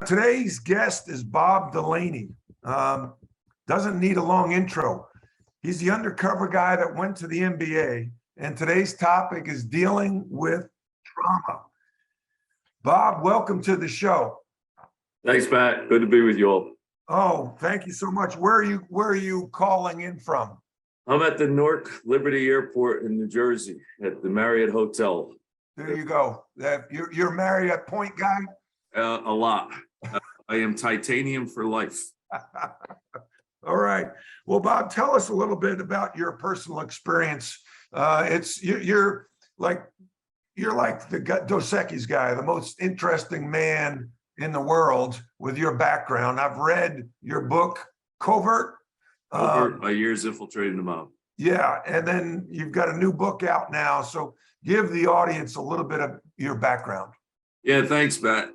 Today's guest is Bob Delaney. Doesn't need a long intro. He's the undercover guy that went to the NBA, and today's topic is dealing with trauma. Bob, welcome to the show. Thanks, Matt. Good to be with you all. Oh, thank you so much. Where are you calling in from? I'm at the Newark Liberty Airport in New Jersey at the Marriott Hotel. There you go. You're Marriott Point guy? A lot. I am titanium for life. All right. Well, Bob, tell us a little bit about your personal experience. You're like the Dos Equis guy, the most interesting man in the world with your background. I've read your book, Covert. My years infiltrating the mob. Yeah, and then you've got a new book out now. So give the audience a little bit of your background. Yeah, thanks, Matt.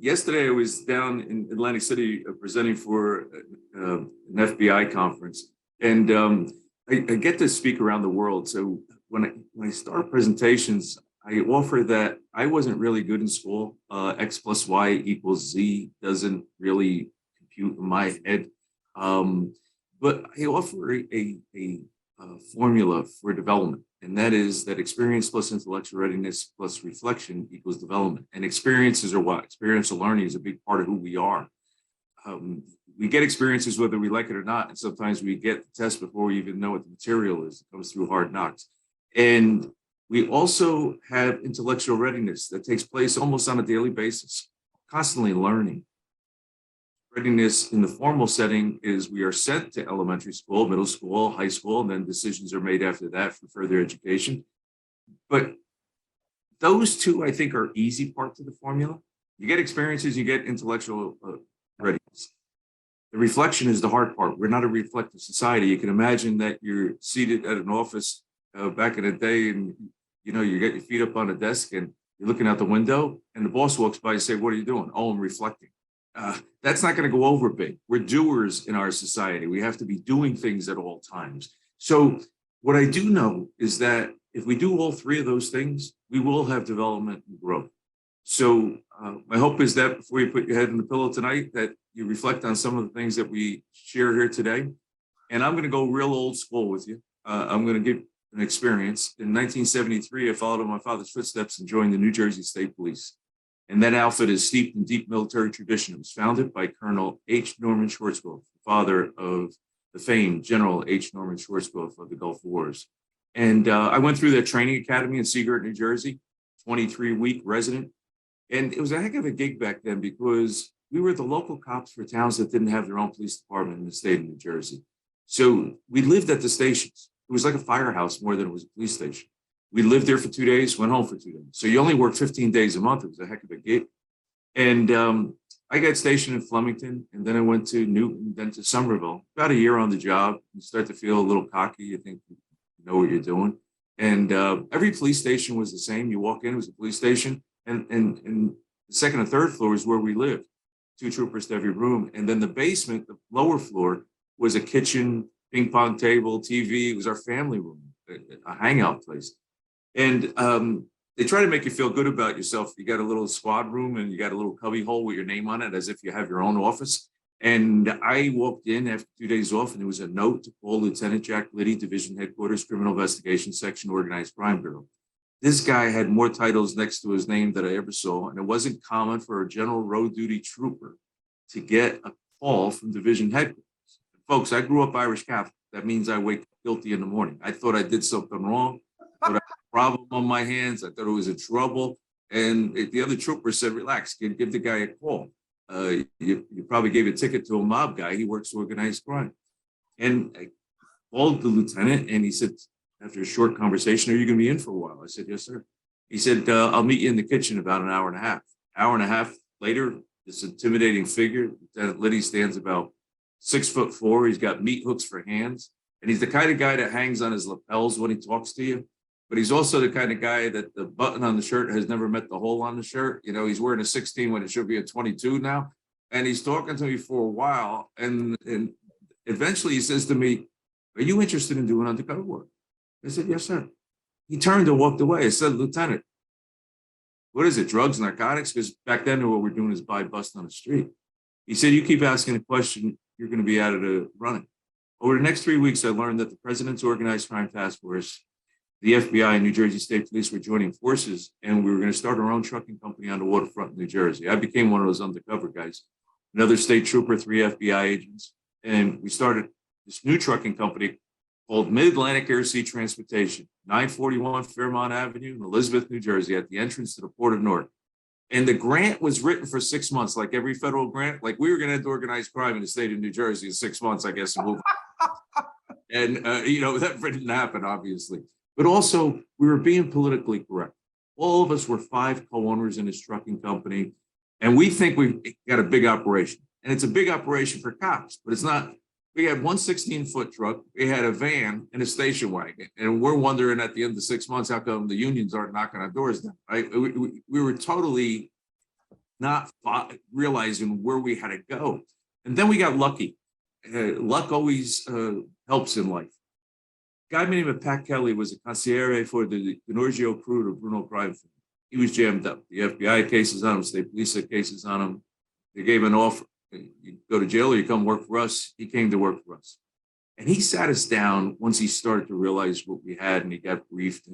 Yesterday I was down in Atlantic City presenting for an FBI conference, and I get to speak around the world. So when I start presentations, I offer that I wasn't really good in school. X plus Y equals Z doesn't really compute in my head. But I offer a formula for development, and that is that experience plus intellectual readiness plus reflection equals development. And experiences are what? Experiential learning is a big part of who we are. We get experiences whether we like it or not, and sometimes we get the test before we even know what the material is. It comes through hard knocks. And we also have intellectual readiness that takes place almost on a daily basis, constantly learning. Readiness in the formal setting is we are sent to elementary school, middle school, high school, and then decisions are made after that for further education. But those two, I think, are easy parts of the formula. You get experiences, you get intellectual readiness. The reflection is the hard part. We're not a reflective society. You can imagine that you're seated at an office back in the day, and you get your feet up on a desk and you're looking out the window, and the boss walks by and say, "What are you doing?" "Oh, I'm reflecting." That's not going to go over big. We're doers in our society. We have to be doing things at all times. So what I do know is that if we do all three of those things, we will have development and growth. So my hope is that before you put your head in the pillow tonight, that you reflect on some of the things that we share here today. And I'm going to go real old school with you. I'm going to give an experience. In 1973, I followed in my father's footsteps and joined the New Jersey State Police. And that outfit is steeped in deep military tradition. It was founded by Colonel H. Norman Schwarzkopf, father of the famed General H. Norman Schwarzkopf of the Gulf Wars. And I went through that training academy in Seagirt, New Jersey, 23-week resident. And it was a heck of a gig back then because we were the local cops for towns that didn't have their own police department in the state of New Jersey. So we lived at the stations. It was like a firehouse more than it was a police station. We lived there for 2 days, went home for 2 days. So you only worked 15 days a month. It was a heck of a gig. And I got stationed in Flemington, and then I went to Newton, then to Somerville. About a year on the job, you start to feel a little cocky. You think you know what you're doing. And every police station was the same. You walk in, it was a police station. And the second and third floor is where we lived. 2 troopers to every room. And then the basement, the lower floor, was a kitchen, ping pong table, TV. It was our family room, a hangout place. And they try to make you feel good about yourself. You got a little squad room and you got a little cubby hole with your name on it as if you have your own office. And I walked in after 2 days off, and there was a note to call Lieutenant Jack Liddy, Division Headquarters, Criminal Investigation Section, Organized Crime Bureau. This guy had more titles next to his name than I ever saw, and it wasn't common for a general road duty trooper to get a call from Division Headquarters. Folks, I grew up Irish Catholic. That means I wake up guilty in the morning. I thought I did something wrong. I thought I had a problem on my hands. I thought I was in trouble. And the other trooper said, "Relax, kid, give the guy a call. You probably gave a ticket to a mob guy. He works organized crime." And I called the lieutenant, and he said, after a short conversation, "Are you going to be in for a while?" I said, "Yes, sir." He said, "I'll meet you in the kitchen about an hour and a half." Hour and a half later, this intimidating figure, Lieutenant Liddy, stands about 6'4". He's got meat hooks for hands. And he's the kind of guy that hangs on his lapels when he talks to you. But he's also the kind of guy that the button on the shirt has never met the hole on the shirt. You know, he's wearing a 16 when it should be a 22 now. And he's talking to me for a while. And eventually he says to me, "Are you interested in doing undercover work?" I said, "Yes, sir." He turned and walked away. I said, "Lieutenant, what is it, drugs, narcotics? Because back then what we're doing is buy, bust on the street. He said, you keep asking a question, you're going to be out of the running. Over the next 3 weeks, I learned that the President's Organized Crime Task Force, the FBI, and New Jersey State Police were joining forces, and we were going to start our own trucking company on the waterfront in New Jersey. I became one of those undercover guys. Another state trooper, 3 FBI agents, and we started this new trucking company called Mid-Atlantic Air Sea Transportation, 941 Fairmont Avenue in Elizabeth, New Jersey, at the entrance to the Port of Newark. And the grant was written for 6 months, like every federal grant. Like we were going to end organized crime in the state of New Jersey in 6 months, I guess, and move. And, that didn't happen, obviously. But also, we were being politically correct. All of us were 5 co-owners in this trucking company. And we think we've got a big operation. And it's a big operation for cops, but it's not. We had one 16-foot truck, we had a van and a station wagon. And we're wondering at the end of 6 months, how come the unions aren't knocking our doors down, right? We were totally not realizing where we had to go. And then we got lucky. Luck always helps in life. A guy named Pat Kelly was a consigliere for the Norgio crew of Bruno crime. He was jammed up. The FBI had cases on him, state police had cases on him. They gave an offer. You go to jail or you come work for us. He came to work for us. And he sat us down once he started to realize what we had, and he got briefed.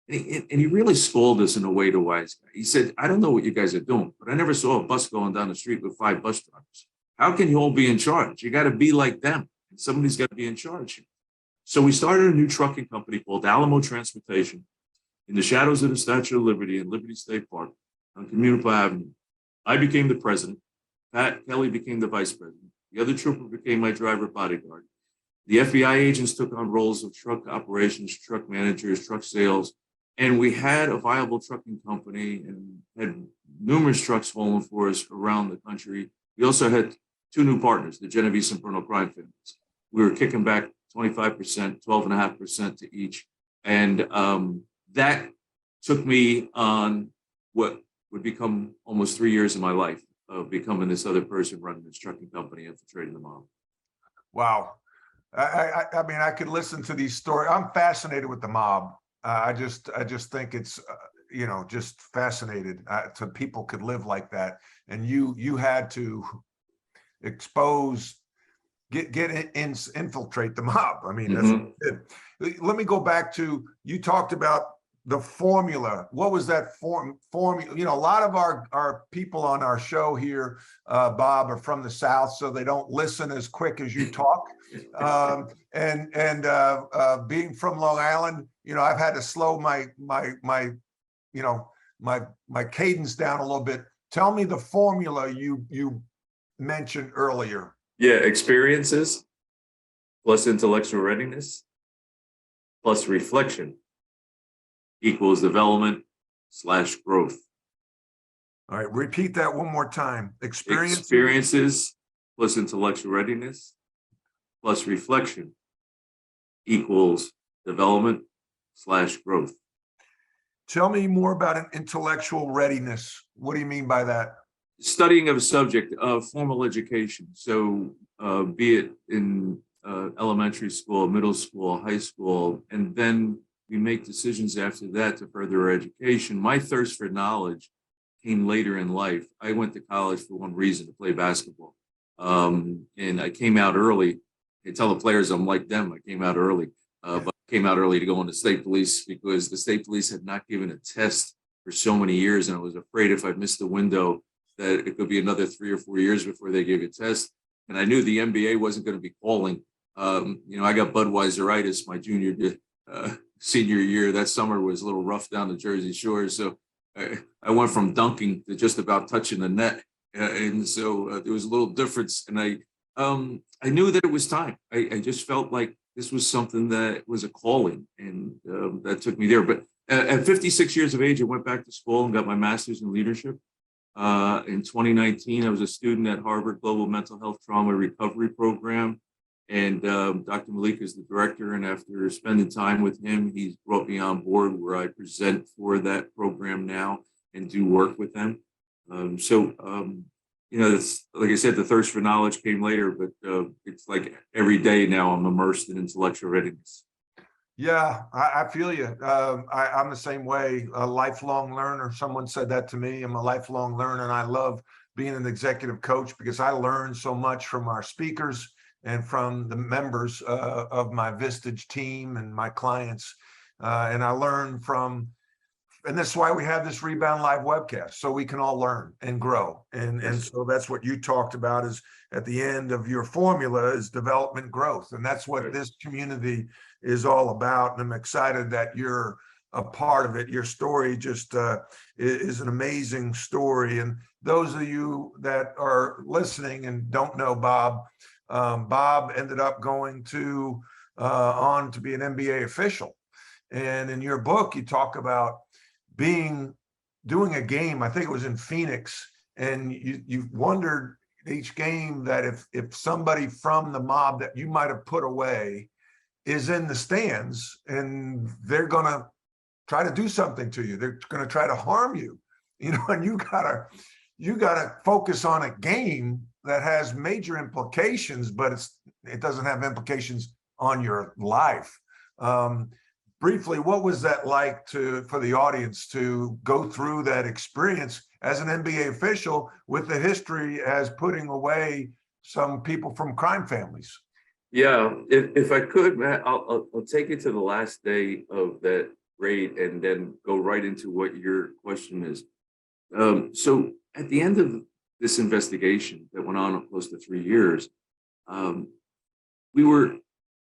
And he really scolded us in a way to wise guy. He said, I don't know what you guys are doing, but I never saw a bus going down the street with 5 bus drivers. How can you all be in charge? You got to be like them. And somebody's got to be in charge. So we started a new trucking company called Alamo Transportation in the shadows of the Statue of Liberty in Liberty State Park on Communipaw Avenue. I became the president. Pat Kelly became the vice president. The other trooper became my driver bodyguard. The FBI agents took on roles of truck operations, truck managers, truck sales, and we had a viable trucking company and had numerous trucks hauling for us around the country. We also had 2 new partners, the Genovese and Bruno crime families. We were kicking back 25%, 12.5% to each. And that took me on what would become almost 3 years of my life of becoming this other person running this trucking company, infiltrating the mob. Wow. I mean, I could listen to these stories. I'm fascinated with the mob. I just think it's, just fascinated to people could live like that. And you had to expose, infiltrate the mob. I mean, that's let me go back to, you talked about the formula. What was that formula? A lot of our people on our show here, Bob, are from the South, so they don't listen as quick as you talk. And being from Long Island, I've had to slow my cadence down a little bit. Tell me the formula you mentioned earlier. Yeah, experiences plus intellectual readiness plus reflection equals development/growth. All right, repeat that one more time. Experiences plus intellectual readiness plus reflection equals development/growth. Tell me more about an intellectual readiness. What do you mean by that? Studying of a subject of formal education. So be it in elementary school, middle school, high school, and then we make decisions after that to further our education. My thirst for knowledge came later in life. I went to college for one reason, to play basketball. And I came out early. I tell the players I'm like them. I came out early, but I came out early to go into state police because the state police had not given a test for so many years. And I was afraid if I missed the window that it could be another 3 or 4 years before they gave a test. And I knew the NBA wasn't going to be calling. I got Budweiseritis my senior year. That summer was a little rough down the Jersey Shore. So I went from dunking to just about touching the net. And so there was a little difference. And I knew that it was time. I just felt like this was something that was a calling, and that took me there. But at 56 years of age, I went back to school and got my master's in leadership. In 2019, I was a student at Harvard Global Mental Health Trauma Recovery Program. And Dr. Malik is the director. And after spending time with him, he's brought me on board where I present for that program now and do work with them. It's, like I said, the thirst for knowledge came later, but it's like every day now I'm immersed in intellectual readiness. Yeah, I feel you. I'm the same way, a lifelong learner. Someone said that to me. I'm a lifelong learner, and I love being an executive coach because I learn so much from our speakers and from the members of my Vistage team and my clients. And I learn from, and that's why we have this Rebound Live webcast, so we can all learn and grow. And so that's what you talked about, is at the end of your formula is development growth. And that's what this community is all about. And I'm excited that you're a part of it. Your story just is an amazing story. And those of you that are listening and don't know Bob, Bob ended up going to on to be an NBA official. And in your book, you talk about doing a game, I think it was in Phoenix, and you wondered each game that if somebody from the mob that you might have put away is in the stands, and they're going to try to do something to you, they're going to try to harm you, and you gotta focus on a game that has major implications, but it doesn't have implications on your life. Briefly, what was that like for the audience to go through that experience as an NBA official with the history as putting away some people from crime families? Yeah, if I could, Matt, I'll take it to the last day of that raid and then go right into what your question is. So at the end of this investigation that went on close to 3 years, we were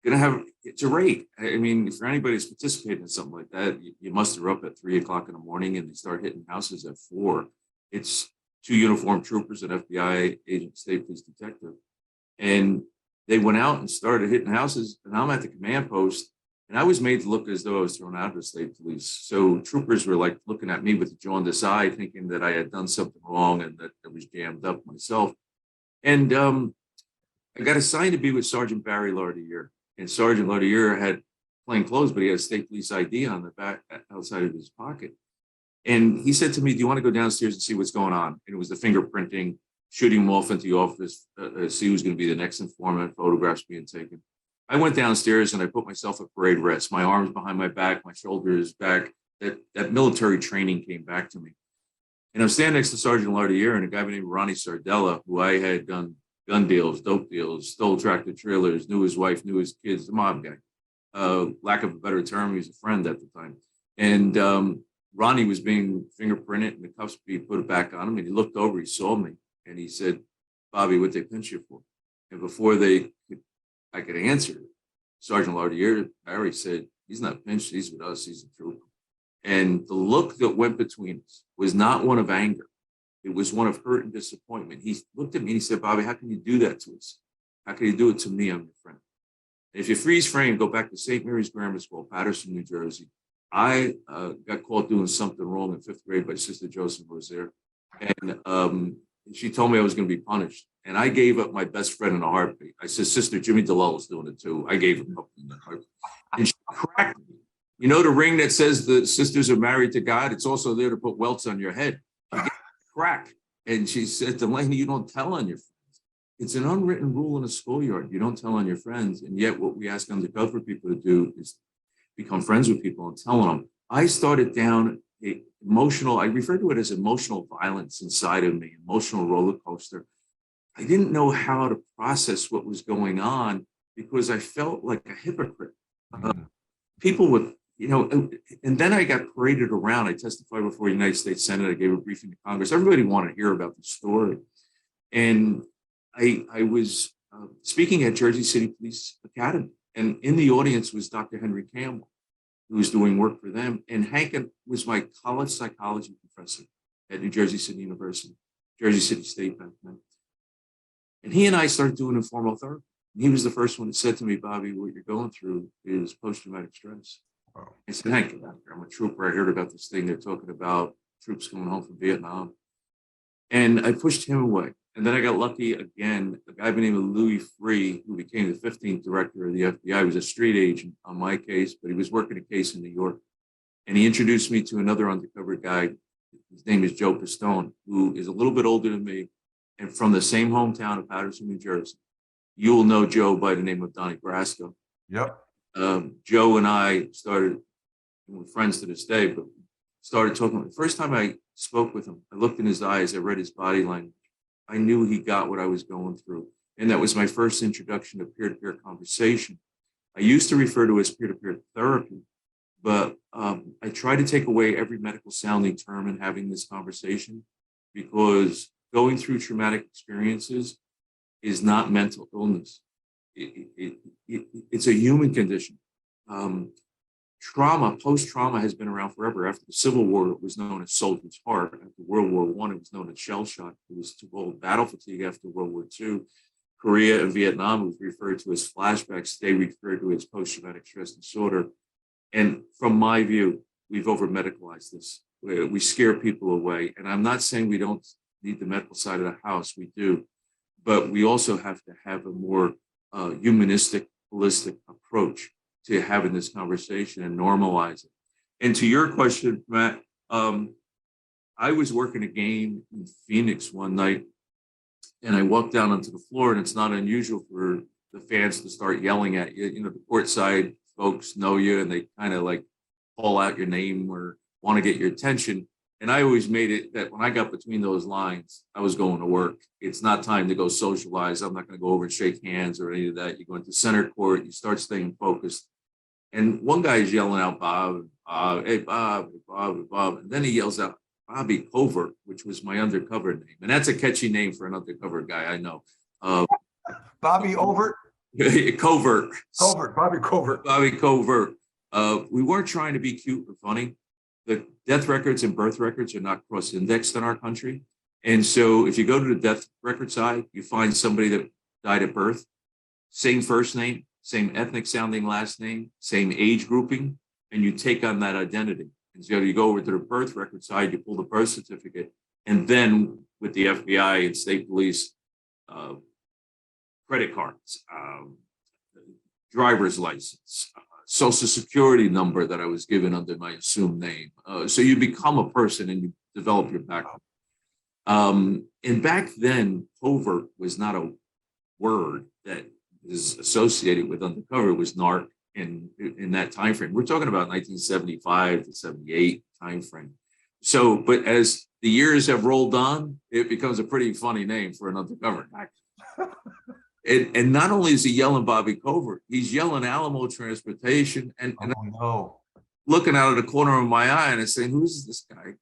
going to have, it's a raid. I mean, for anybody who's participating in something like that, you muster up at 3 o'clock in the morning and they start hitting houses at 4. It's 2 uniformed troopers, an FBI agent, state police detective. And they went out and started hitting houses, and I'm at the command post, and I was made to look as though I was thrown out of the state police. So troopers were like looking at me with a jaundiced eye, thinking that I had done something wrong and that I was jammed up myself. And I got assigned to be with Sergeant Barry Lardier. And Sergeant Lardier had plain clothes, but he had a state police ID on the back outside of his pocket. And he said to me, "Do you want to go downstairs and see what's going on?" And it was the fingerprinting, shooting him off into the office, see who's going to be the next informant, photographs being taken. I went downstairs and I put myself at parade rest. My arms behind my back, my shoulders back. That military training came back to me. And I'm standing next to Sergeant Lardier and a guy named Ronnie Sardella, who I had done gun deals, dope deals, stole tractor trailers, knew his wife, knew his kids, the mob guy. Lack of a better term, he was a friend at the time. And Ronnie was being fingerprinted and the cuffs being put back on him. And he looked over, he saw me, and he said, "Bobby, what'd they pinch you for?" And before I could answer, Sergeant Lardier, Barry said, "He's not pinched, he's with us, he's a trooper." And the look that went between us was not one of anger. It was one of hurt and disappointment. He looked at me and he said, "Bobby, how can you do that to us? How can you do it to me? I'm your friend." And if you freeze frame, go back to St. Mary's Grammar School, Paterson, New Jersey. I got caught doing something wrong in 5th grade by Sister Joseph was there. And she told me I was going to be punished. And I gave up my best friend in a heartbeat. I said, "Sister, Jimmy DeLull is doing it too." I gave him up in a heartbeat. And she cracked me. You know the ring that says the sisters are married to God? It's also there to put welts on your head. Crack. And she said, "Delaney, you don't tell on your friends. It's an unwritten rule in a schoolyard. You don't tell on your friends." And yet what we ask undercover people to do is become friends with people and tell them. I started down I refer to it as emotional violence inside of me, emotional roller coaster. I didn't know how to process what was going on because I felt like a hypocrite. People would, and then I got paraded around. I testified before the United States Senate. I gave a briefing to Congress. Everybody wanted to hear about the story. And I was speaking at Jersey City Police Academy. And in the audience was Dr. Henry Campbell, who was doing work for them. And Hank was my college psychology professor at New Jersey City University, Jersey City State back then. And he and I started doing informal therapy. And he was the first one that said to me, "Bobby, what you're going through is post-traumatic stress." Wow. I said, "Hank, I'm a trooper. I heard about this thing they're talking about, troops coming home from Vietnam." And I pushed him away. And then I got lucky again. A guy by the name of Louis Free, who became the 15th director of the FBI, was a street agent on my case, but he was working a case in New York. And he introduced me to another undercover guy. His name is Joe Pistone, who is a little bit older than me and from the same hometown of Paterson, New Jersey. You will know Joe by the name of Donnie Brasco. Yep. Joe and I started, we're friends to this day, but started talking. The first time I spoke with him, I looked in his eyes, I read his body language. I knew he got what I was going through. And that was my first introduction to peer-to-peer conversation. I used to refer to it as peer-to-peer therapy, but I try to take away every medical sounding term in having this conversation, because going through traumatic experiences is not mental illness. It's a human condition. Trauma, post-trauma has been around forever. After the Civil War, it was known as soldier's heart. After World War I, it was known as shell shock. It was called battle fatigue after World War II. Korea and Vietnam was referred to as flashbacks. They referred to it as post-traumatic stress disorder. And from my view, we've over-medicalized this. We scare people away. And I'm not saying we don't need the medical side of the house. We do. But we also have to have a more humanistic, holistic approach to having this conversation and normalize it. And to your question, Matt, I was working a game in Phoenix one night, and I walked down onto the floor, and it's not unusual for the fans to start yelling at you. You know, the courtside folks know you, and they kind of like call out your name or want to get your attention. And I always made it that when I got between those lines, I was going to work. It's not time to go socialize. I'm not going to go over and shake hands or any of that. You go into center court, you start staying focused. And one guy is yelling out, Bob, hey, Bob, Bob, Bob. And then he yells out, Bobby Covert, which was my undercover name. And that's a catchy name for an undercover guy, I know. Bobby Overt? Covert. Covert, Bobby Covert. Bobby Covert. We weren't trying to be cute or funny. The death records and birth records are not cross-indexed in our country. And so if you go to the death record side, you find somebody that died at birth, same first name, same ethnic sounding last name, same age grouping, and you take on that identity. And so you go over to the birth record side, you pull the birth certificate, and then with the FBI and state police, credit cards, driver's license, social security number that I was given under my assumed name. So you become a person and you develop your background. And back then, covert was not a word that is associated with undercover. It was NARC in that time frame. We're talking about 1975 to 78 time frame. So, but as the years have rolled on, it becomes a pretty funny name for an undercover actor. And not only is he yelling Bobby Covert, he's yelling Alamo Transportation and looking out of the corner of my eye and saying, who's this guy?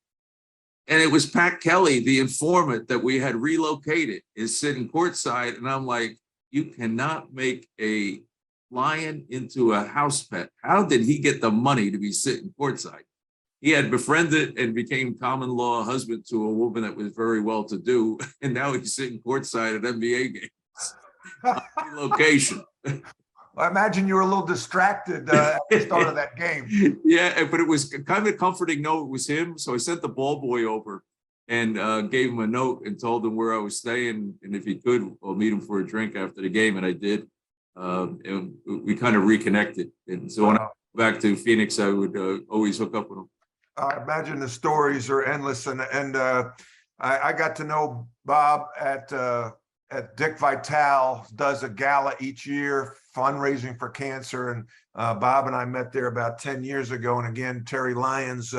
And it was Pat Kelly, the informant that we had relocated, is sitting courtside. And I'm like, you cannot make a lion into a house pet. How did he get the money to be sitting courtside? He had befriended and became common law husband to a woman that was very well to do. And now he's sitting courtside at NBA games. Location. I imagine you were a little distracted at the start of that game. Yeah, but it was kind of comforting. No, it was him. So I sent the ball boy over and gave him a note and told him where I was staying. And if he could, I'll meet him for a drink after the game. And I did. And we kind of reconnected. And so when I go back to Phoenix, I would always hook up with him. I imagine the stories are endless. And I got to know Bob at Dick Vitale, does a gala each year, fundraising for cancer. And Bob and I met there about 10 years ago. And again, Terry Lyons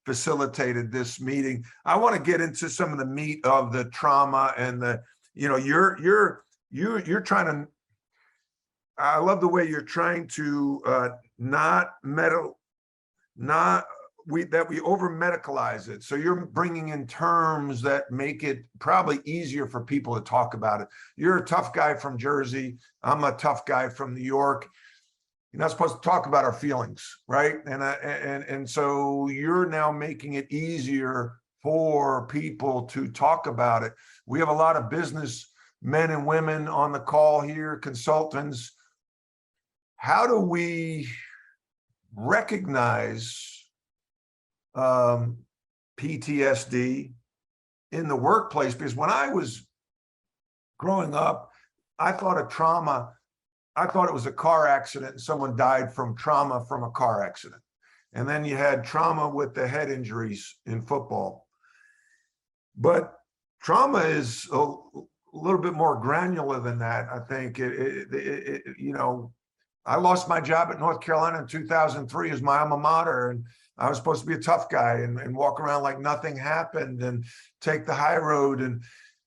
facilitated this meeting. I want to get into some of the meat of the trauma and the, you know, you're trying to, I love the way you're trying to we over-medicalize it. So you're bringing in terms that make it probably easier for people to talk about it. You're a tough guy from Jersey. I'm a tough guy from New York. You're not supposed to talk about our feelings, right? And so you're now making it easier for people to talk about it. We have a lot of business men and women on the call here, consultants. How do we recognize PTSD in the workplace? Because when I was growing up, I thought of trauma, I thought it was a car accident and someone died from trauma from a car accident. And then you had trauma with the head injuries in football. But trauma is a little bit more granular than that. I think you know, I lost my job at North Carolina in 2003 as my alma mater, and I was supposed to be a tough guy and walk around like nothing happened and take the high road.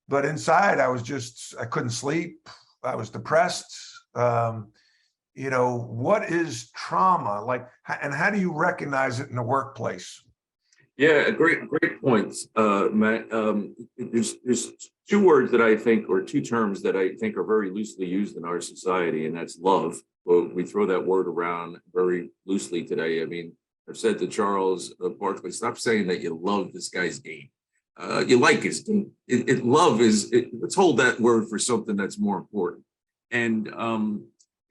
But inside I couldn't sleep. I was depressed. What is trauma like, and how do you recognize it in the workplace? Yeah, great points, Matt. There's two words that I think, or two terms that I think are very loosely used in our society, and that's love. Well, we throw that word around very loosely today. I mean, I've said to Charles Barkley, stop saying that you love this guy's game. You like his game. Let's hold that word for something that's more important. And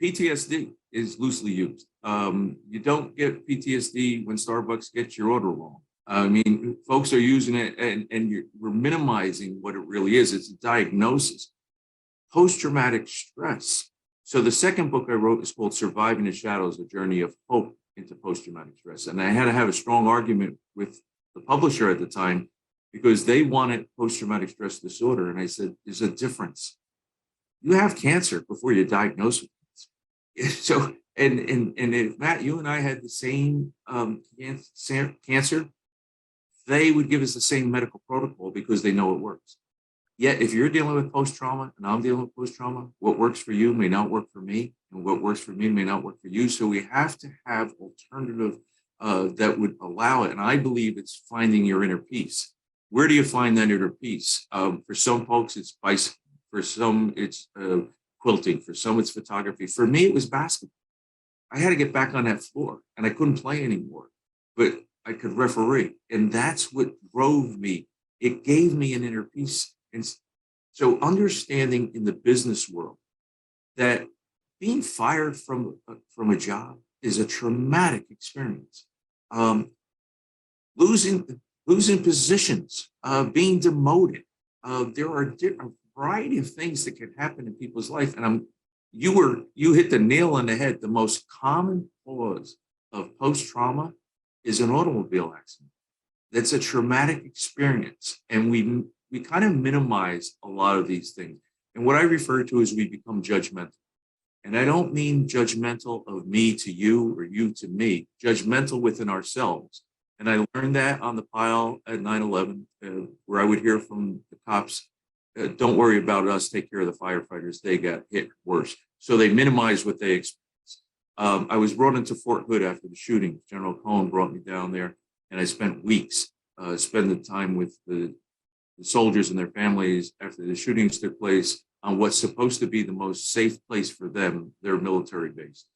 PTSD is loosely used. You don't get PTSD when Starbucks gets your order wrong. I mean, folks are using it and we're minimizing what it really is. It's a diagnosis. Post-traumatic stress. So the second book I wrote is called Surviving the Shadows, A Journey of Hope into Post-Traumatic Stress. And I had to have a strong argument with the publisher at the time because they wanted post-traumatic stress disorder. And I said, there's a difference. You have cancer before you're diagnosed with cancer. So, and if Matt, you and I had the same cancer, they would give us the same medical protocol because they know it works. Yet, if you're dealing with post-trauma and I'm dealing with post-trauma, what works for you may not work for me, and what works for me may not work for you. So we have to have alternative that would allow it. And I believe it's finding your inner peace. Where do you find that inner peace? For some folks, it's bicycling. For some, it's quilting. For some, it's photography. For me, it was basketball. I had to get back on that floor, and I couldn't play anymore. But I could referee. And that's what drove me. It gave me an inner peace. And so understanding in the business world that being fired from a job is a traumatic experience. Losing positions, being demoted. There are a variety of things that can happen in people's life. And you hit the nail on the head. The most common cause of post-trauma is an automobile accident. That's a traumatic experience. And we kind of minimize a lot of these things. And what I refer to is we become judgmental. And I don't mean judgmental of me to you or you to me, judgmental within ourselves. And I learned that on the pile at 9/11, where I would hear from the cops, don't worry about us, take care of the firefighters, they got hit worse. So they minimize what they experience. I was brought into Fort Hood after the shooting. General Cohen brought me down there, and I spent weeks spending time with the soldiers and their families after the shootings took place on what's supposed to be the most safe place for them, their military base.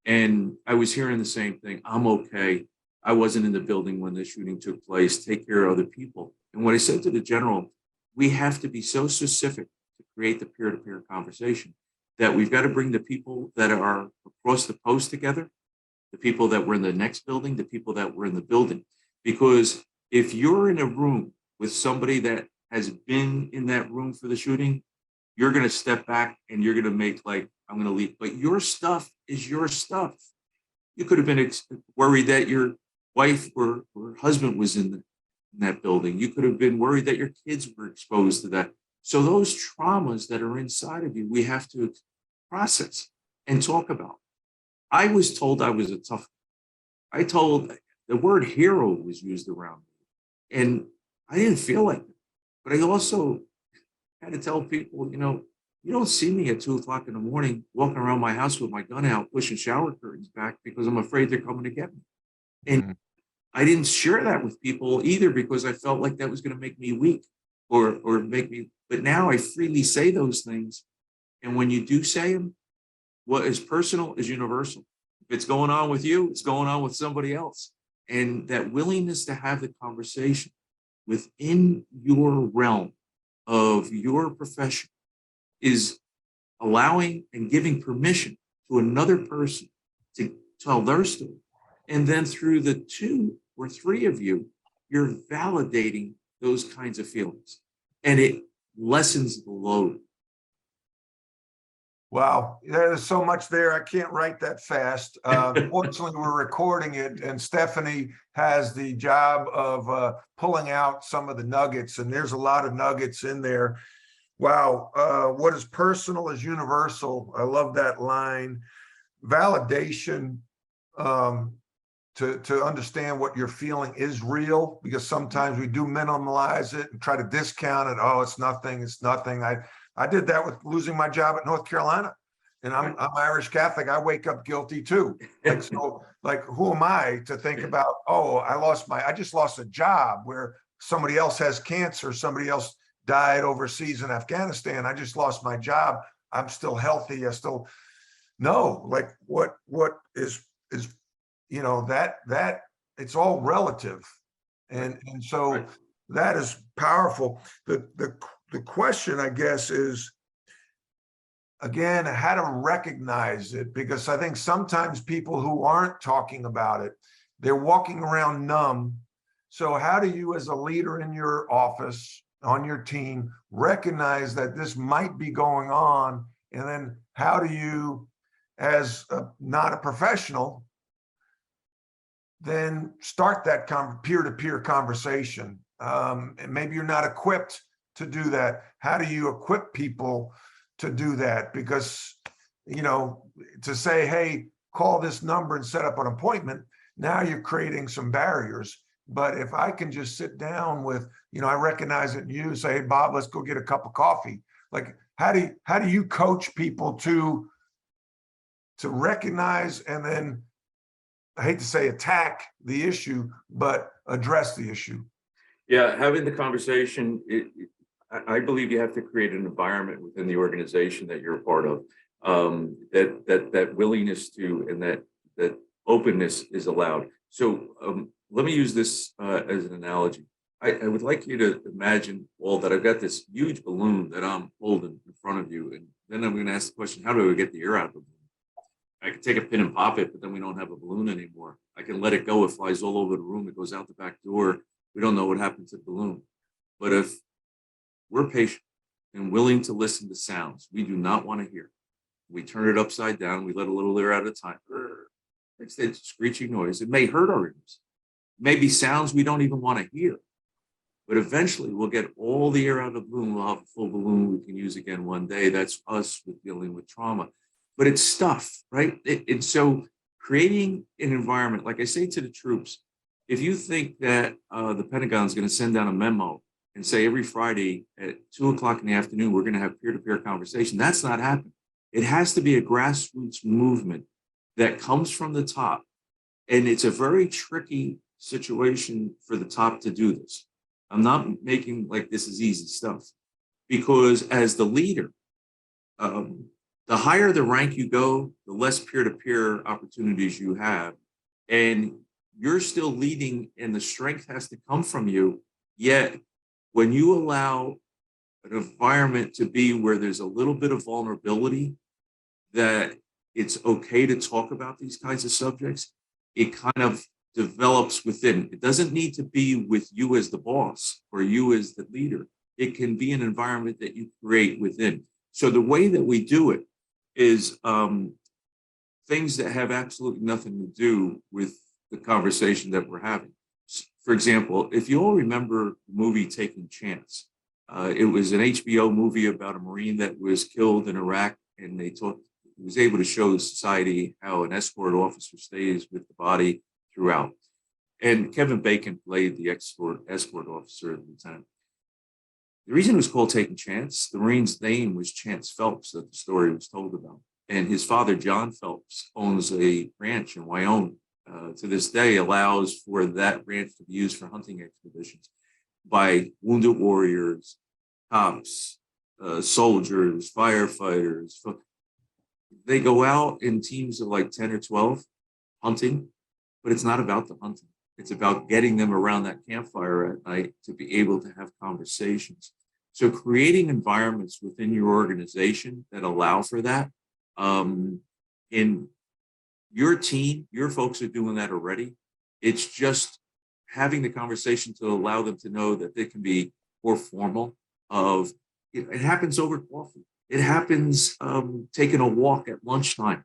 And I was hearing the same thing. I'm okay. I wasn't in the building when the shooting took place. Take care of other people. And what I said to the general, we have to be so specific to create the peer-to-peer conversation that we've got to bring the people that are across the post together, the people that were in the next building, the people that were in the building. Because if you're in a room with somebody that has been in that room for the shooting, you're going to step back and you're going to make like, I'm going to leave. But your stuff is your stuff. You could have been worried that your wife or husband was in that building. You could have been worried that your kids were exposed to that. So those traumas that are inside of you, we have to process and talk about. I was told I was a tough guy. The word hero was used around me. And I didn't feel like it. But I also had to tell people, you don't see me at 2 o'clock in the morning walking around my house with my gun out, pushing shower curtains back because I'm afraid they're coming to get me. And I didn't share that with people either because I felt like that was going to make me weak or make me, but now I freely say those things. And when you do say them, what is personal is universal. If it's going on with you, it's going on with somebody else. And that willingness to have the conversation within your realm of your profession is allowing and giving permission to another person to tell their story. And then through the 2 or 3 of you, you're validating those kinds of feelings. And it lessens the load. Wow, there's so much there. I can't write that fast. Fortunately, we're recording it, and Stephanie has the job of pulling out some of the nuggets, and there's a lot of nuggets in there. Wow, what is personal is universal. I love that line. validation to understand what you're feeling is real, because sometimes we do minimalize it and try to discount it. Oh, it's nothing. It's nothing. I did that with losing my job at North Carolina, and I'm Irish Catholic. I wake up guilty too. Like, so, like, who am I to think about, oh, I just lost a job where somebody else has cancer, somebody else died overseas in Afghanistan. I just lost my job. I'm still healthy. No, like what is, that it's all relative. And so Right. that is powerful. The question, I guess, is, again, how to recognize it, because I think sometimes people who aren't talking about it, they're walking around numb. So how do you, as a leader in your office, on your team, recognize that this might be going on? And then how do you, as not a professional, then start that peer-to-peer conversation? And maybe you're not equipped to do that. How do you equip people to do that? Because, to say, hey, call this number and set up an appointment, now you're creating some barriers. But if I can just sit down with, I recognize it in you, say, hey, Bob, let's go get a cup of coffee. Like, how do you coach people to recognize, and then, I hate to say attack the issue, but address the issue? Yeah, having the conversation, I believe you have to create an environment within the organization that you're a part of, that willingness to, and that openness is allowed. So let me use this as an analogy. I would like you to imagine, well, that I've got this huge balloon that I'm holding in front of you, and then I'm going to ask the question, how do I get the air out of the balloon? I can take a pin and pop it, but then we don't have a balloon anymore. I can let it go. It flies all over the room. It goes out the back door. We don't know what happened to the balloon. But if we're patient and willing to listen to sounds we do not want to hear, we turn it upside down. We let a little air at a time. It's that screeching noise. It may hurt our ears. Maybe sounds we don't even want to hear. But eventually we'll get all the air out of the balloon. We'll have a full balloon we can use again one day. That's us with dealing with trauma. But it's stuff, right? And so creating an environment, like I say to the troops, if you think that the Pentagon is going to send down a memo and say every Friday at 2:00 in the afternoon, we're going to have peer-to-peer conversation, that's not happening. It has to be a grassroots movement that comes from the top. And it's a very tricky situation for the top to do this. I'm not making like this is easy stuff, because as the leader, the higher the rank you go, the less peer-to-peer opportunities you have. And you're still leading, and the strength has to come from you. Yet, when you allow an environment to be where there's a little bit of vulnerability, that it's okay to talk about these kinds of subjects, it kind of develops within. It doesn't need to be with you as the boss or you as the leader. It can be an environment that you create within. So the way that we do it is things that have absolutely nothing to do with the conversation that we're having. For example, if you all remember the movie Taking Chance, it was an HBO movie about a Marine that was killed in Iraq, and it was able to show society how an escort officer stays with the body throughout. And Kevin Bacon played the escort officer, the lieutenant. The reason it was called Taking Chance, the Marine's name was Chance Phelps that the story was told about. And his father, John Phelps, owns a ranch in Wyoming. To this day, allows for that ranch to be used for hunting expeditions by wounded warriors, cops, soldiers, firefighters. They go out in teams of like 10 or 12 hunting, but it's not about the hunting. It's about getting them around that campfire at night to be able to have conversations. So creating environments within your organization that allow for that. In your team, your folks are doing that already. It's just having the conversation to allow them to know that they can be more formal. It happens over coffee. It happens taking a walk at lunchtime.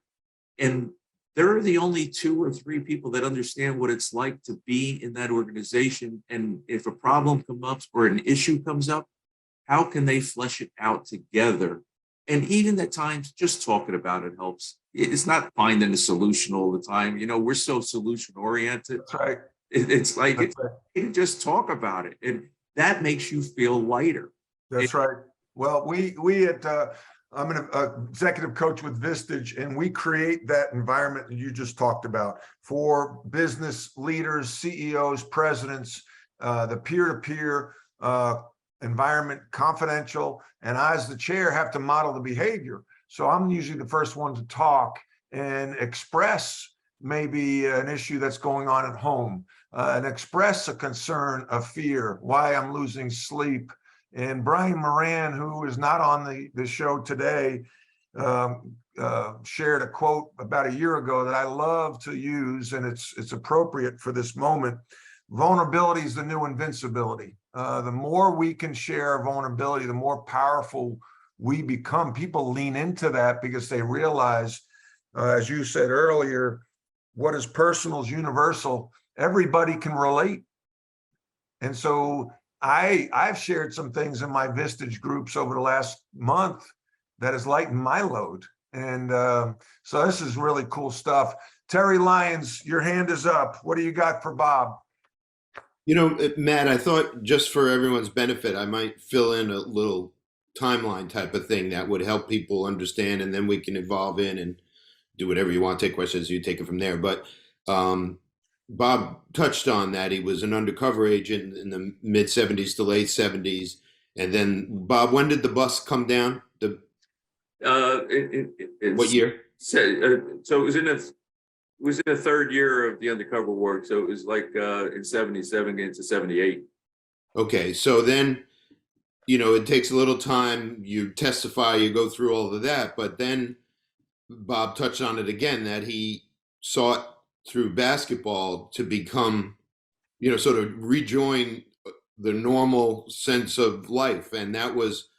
And they're the only 2 or 3 people that understand what it's like to be in that organization. And if a problem comes up or an issue comes up, how can they flesh it out together? And even at times, just talking about it helps. it's not finding a solution all the time. You know, we're so solution oriented. That's right. It's like, That's right. you just talk about it, and that makes you feel lighter. That's right. Well, we at I'm an executive coach with Vistage, and we create that environment that you just talked about for business leaders, CEOs, presidents, the peer-to-peer environment, confidential, and I, as the chair, have to model the behavior. So I'm usually the first one to talk and express maybe an issue that's going on at home, and express a concern, a fear, why I'm losing sleep. And Brian Moran, who is not on the show today, shared a quote about a year ago that I love to use, and it's appropriate for this moment. Vulnerability is the new invincibility. The more we can share vulnerability, the more powerful we become. People lean into that because they realize, as you said earlier, what is personal is universal. Everybody can relate. And so I've shared some things in my Vistage groups over the last month that has lightened my load. And so this is really cool stuff. Terry Lyons, your hand is up. What do you got for Bob? You know, Matt, I thought just for everyone's benefit, I might fill in a little timeline type of thing that would help people understand, and then we can evolve in and do whatever you want, take questions, you take it from there. But Bob touched on that he was an undercover agent in the mid 70s to late 70s. And then, Bob, when did the bus come down? What year? So it was in the third year of the undercover work. So it was like in 77 into 78. Okay, so then, you know, it takes a little time. You testify, you go through all of that. But then Bob touched on it again, that he sought through basketball to become, you know, sort of rejoin the normal sense of life. And that was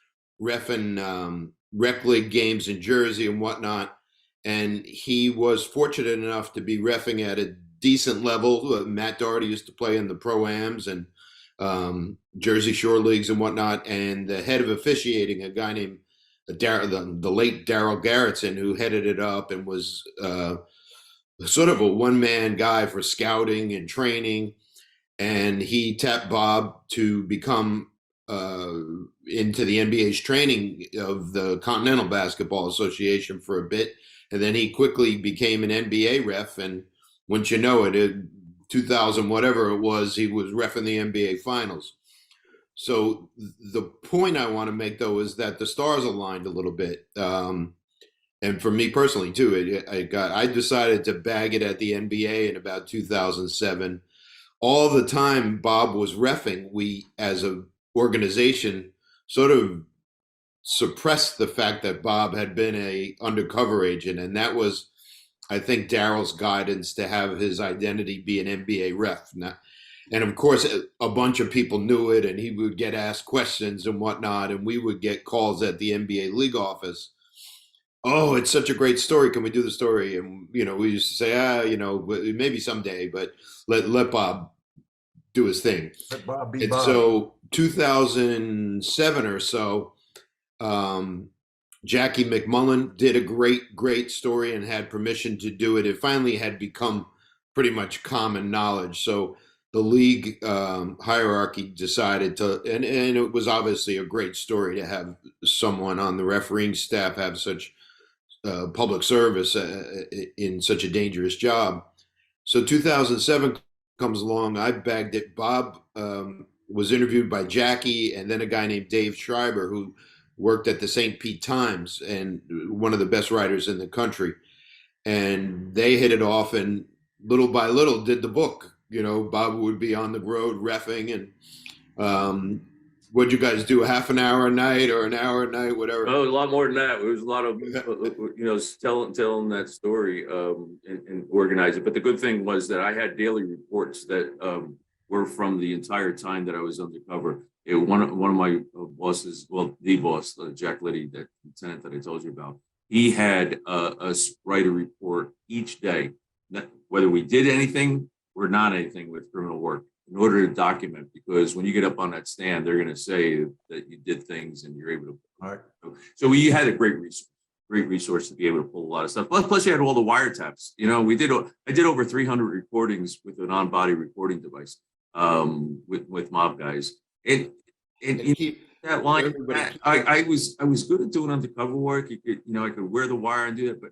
reffing rec league games in Jersey and whatnot. And he was fortunate enough to be reffing at a decent level. Matt Doherty used to play in the Pro-Ams and Jersey Shore leagues and whatnot. And the head of officiating, a guy named the late Darryl Garrettson, who headed it up and was sort of a one-man guy for scouting and training. And he tapped Bob to become into the NBA's training of the Continental Basketball Association for a bit. And then he quickly became an NBA ref. And once you know it, 2000, whatever it was, he was reffing the NBA Finals. So the point I want to make, though, is that the stars aligned a little bit. And for me personally, too, I decided to bag it at the NBA in about 2007. All the time Bob was reffing, we as an organization sort of suppressed the fact that Bob had been a undercover agent. And that was, I think, Darryl's guidance to have his identity be an NBA ref. And of course, a bunch of people knew it, and he would get asked questions and whatnot. And we would get calls at the NBA league office. Oh, it's such a great story. Can we do the story? And, you know, we used to say, you know, maybe someday, but let Bob do his thing. Let Bob be And Bob. so 2007 or so, Jackie McMullen did a great story and had permission to do it. It finally had become pretty much common knowledge. So the league hierarchy decided to, and it was obviously a great story to have someone on the refereeing staff have such public service in such a dangerous job. So 2007 comes along. I bagged it. Bob was interviewed by Jackie and then a guy named Dave Schreiber, who worked at the St. Pete Times and one of the best writers in the country. And they hit it off, and little by little did the book. You know, Bob would be on the road reffing, and what'd you guys do? Half an hour a night or an hour a night, whatever? Oh, a lot more than that. It was a lot of, you know, telling that story and organize it. But the good thing was that I had daily reports that were from the entire time that I was undercover. One of my bosses, well, the boss, Jack Liddy, that lieutenant that I told you about, he had us write a report each day, whether we did anything or not anything with criminal work, in order to document, because when you get up on that stand, they're going to say that you did things and you're able to. All right. So we had a great resource. great resource to be able to pull a lot of stuff. Plus you had all the wiretaps. You know, I did over 300 recordings with an on-body recording device with mob guys. And you keep that line, everybody. I was good at doing undercover work. I could wear the wire and do that, but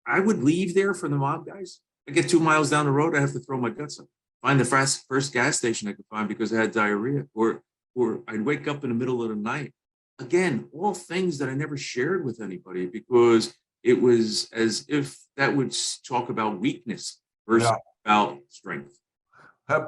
I would leave there for the mob guys. I get 2 miles down the road, I have to throw my guts up, find the first gas station I could find because I had diarrhea, or I'd wake up in the middle of the night. Again, all things that I never shared with anybody because it was as if that would talk about weakness versus about strength.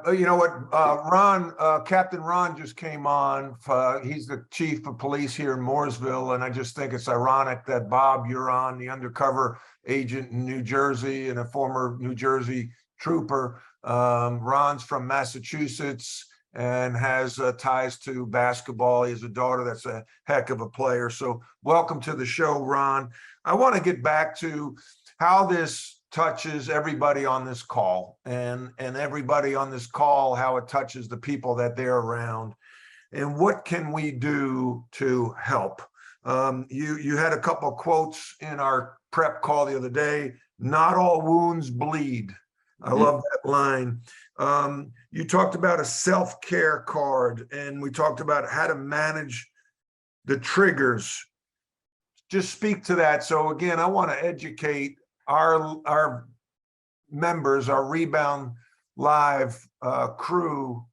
You know what, Captain Ron just came on. He's the chief of police here in Mooresville, and I just think it's ironic that Bob, you're on, the undercover agent in New Jersey and a former New Jersey trooper. Ron's from Massachusetts and has ties to basketball. He has a daughter that's a heck of a player. So welcome to the show, Ron. I want to get back to how this touches everybody on this call, and everybody on this call, how it touches the people that they're around, and what can we do to help. You had a couple of quotes in our prep call the other day. Not all wounds bleed. I love that line. You talked about a self-care card, and we talked about how to manage the triggers. Just speak to that. So again, I want to educate our members, our Rebound Live crew,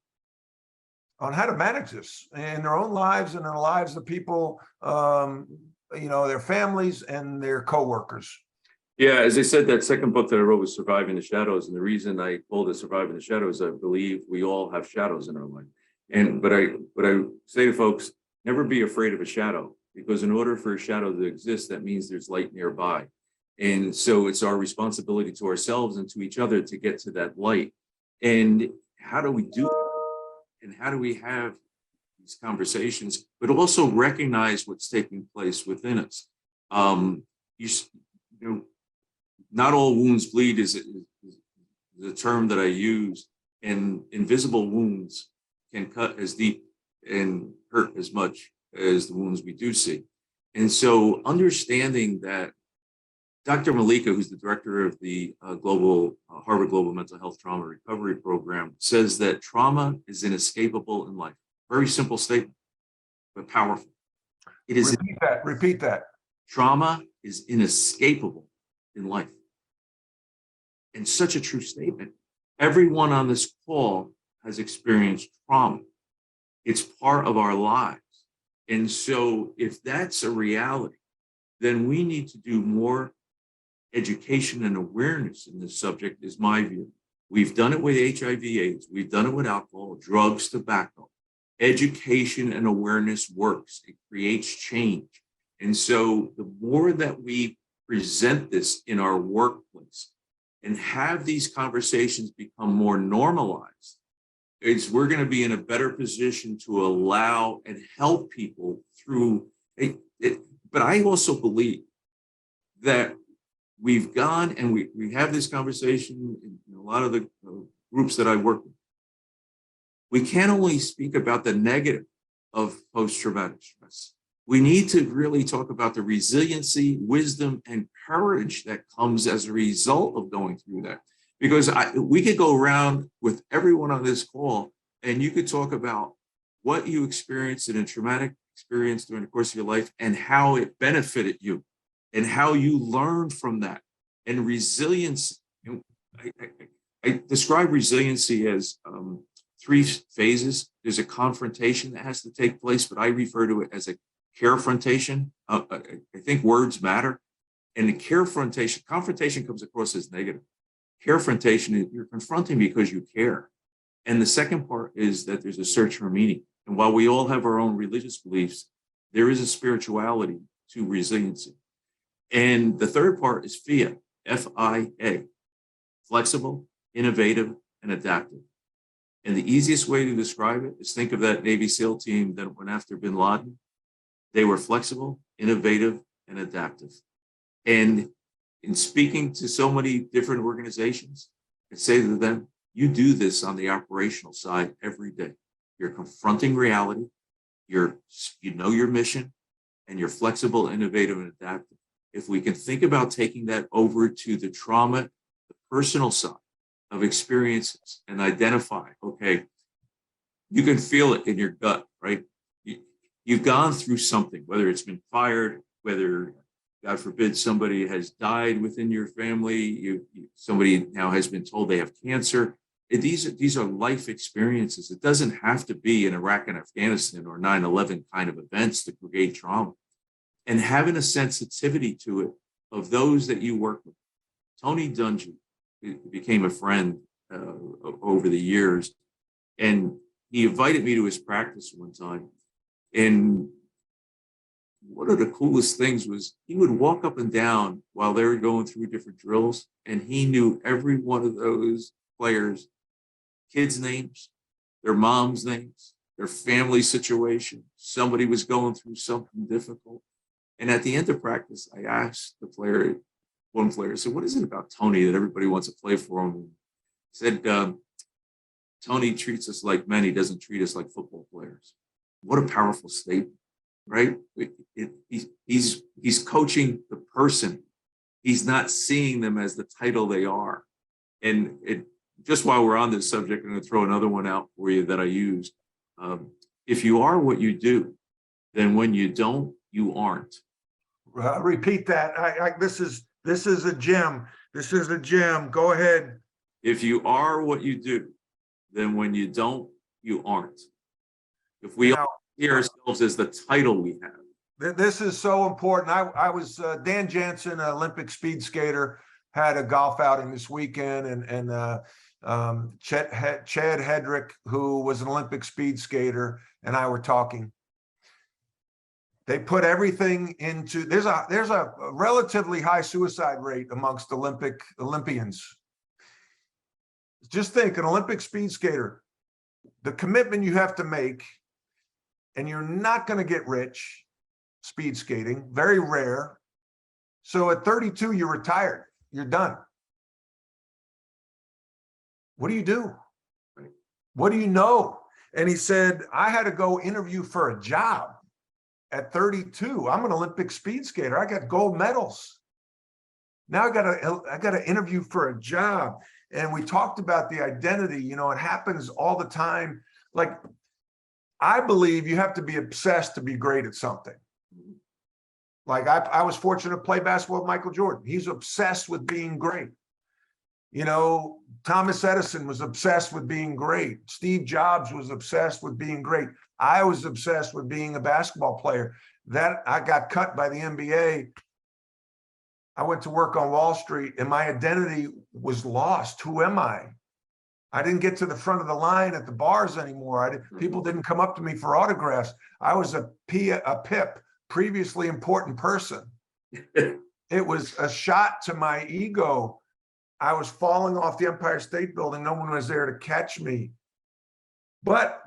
on how to manage this in their own lives and in the lives of people, their families and their coworkers. Yeah, as I said, that second book that I wrote was Surviving the Shadows, and the reason I called it Surviving the Shadows, I believe we all have shadows in our life. But I say to folks, never be afraid of a shadow, because in order for a shadow to exist, that means there's light nearby. And so it's our responsibility to ourselves and to each other to get to that light. And how do we do it? And how do we have these conversations, but also recognize what's taking place within us? Not all wounds bleed is a term that I use, and invisible wounds can cut as deep and hurt as much as the wounds we do see. And so understanding that Dr. Malika, who's the director of the Harvard Global Mental Health Trauma Recovery Program, says that trauma is inescapable in life. Very simple statement, but powerful. It is. Repeat that. Trauma is inescapable in life. And such a true statement. Everyone on this call has experienced trauma. It's part of our lives. And so if that's a reality, then we need to do more education and awareness in this subject, is my view. We've done it with HIV/AIDS. We've done it with alcohol, drugs, tobacco. Education and awareness works. It creates change. And so the more that we present this in our workplace and have these conversations become more normalized, we're going to be in a better position to allow and help people through it. But I also believe that we've gone and we have this conversation in a lot of the groups that I work with. We can't only speak about the negative of post-traumatic stress. We need to really talk about the resiliency, wisdom, and courage that comes as a result of going through that. Because we could go around with everyone on this call, and you could talk about what you experienced in a traumatic experience during the course of your life and how it benefited you and how you learned from that. And resilience, I describe resiliency as 3 phases. There's a confrontation that has to take place, but I refer to it as a carefrontation. I think words matter. And the confrontation comes across as negative. Carefrontation, you're confronting because you care. And the second part is that there's a search for meaning. And while we all have our own religious beliefs, there is a spirituality to resiliency. And the third part is FIA, F-I-A, flexible, innovative, and adaptive. And the easiest way to describe it is think of that Navy SEAL team that went after bin Laden. They were flexible, innovative, and adaptive. And in speaking to so many different organizations, I say to them, you do this on the operational side every day. You're confronting reality, you know your mission, and you're flexible, innovative, and adaptive, if we can think about taking that over to the trauma, the personal side of experiences and identify, okay, you can feel it in your gut, right? You've gone through something, whether it's been fired, whether, God forbid, somebody has died within your family, somebody now has been told they have cancer. These are life experiences. It doesn't have to be in Iraq and Afghanistan or 9/11 kind of events that create trauma. And having a sensitivity to it of those that you work with. Tony Dungy became a friend over the years, and he invited me to his practice one time. And one of the coolest things was he would walk up and down while they were going through different drills, and he knew every one of those players' kids' names, their moms' names, their family situation. Somebody was going through something difficult. And at the end of practice, I asked one player, I said, what is it about Tony that everybody wants to play for him? He said, Tony treats us like men. He doesn't treat us like football players. What a powerful statement, right? He's coaching the person. He's not seeing them as the title they are. And just while we're on this subject, I'm going to throw another one out for you that I used. If you are what you do, then when you don't, you aren't. Repeat that. This is a gem. This is a gem. Go ahead. If you are what you do, then when you don't, you aren't. If we all see ourselves as the title we have. This is so important. I was Dan Jansen, an Olympic speed skater, had a golf outing this weekend, and Chad Hedrick, who was an Olympic speed skater, and I were talking. They put everything into, there's a relatively high suicide rate amongst Olympians. Just think, an Olympic speed skater, the commitment you have to make, and you're not going to get rich speed skating, very rare. So at 32, you're retired, you're done. What do you do? What do you know? And he said, I had to go interview for a job at 32. I'm an Olympic speed skater. I got gold medals. Now I got to interview for a job. And we talked about the identity. You know, it happens all the time. Like, I believe you have to be obsessed to be great at something. Like I was fortunate to play basketball with Michael Jordan. He's obsessed with being great. You know, Thomas Edison was obsessed with being great. Steve Jobs was obsessed with being great. I was obsessed with being a basketball player. That I got cut by the NBA. I went to work on Wall Street and my identity was lost. Who am I? I didn't get to the front of the line at the bars anymore. People didn't come up to me for autographs. I was a PIP, previously important person. It was a shot to my ego. I was falling off the Empire State Building. No one was there to catch me. But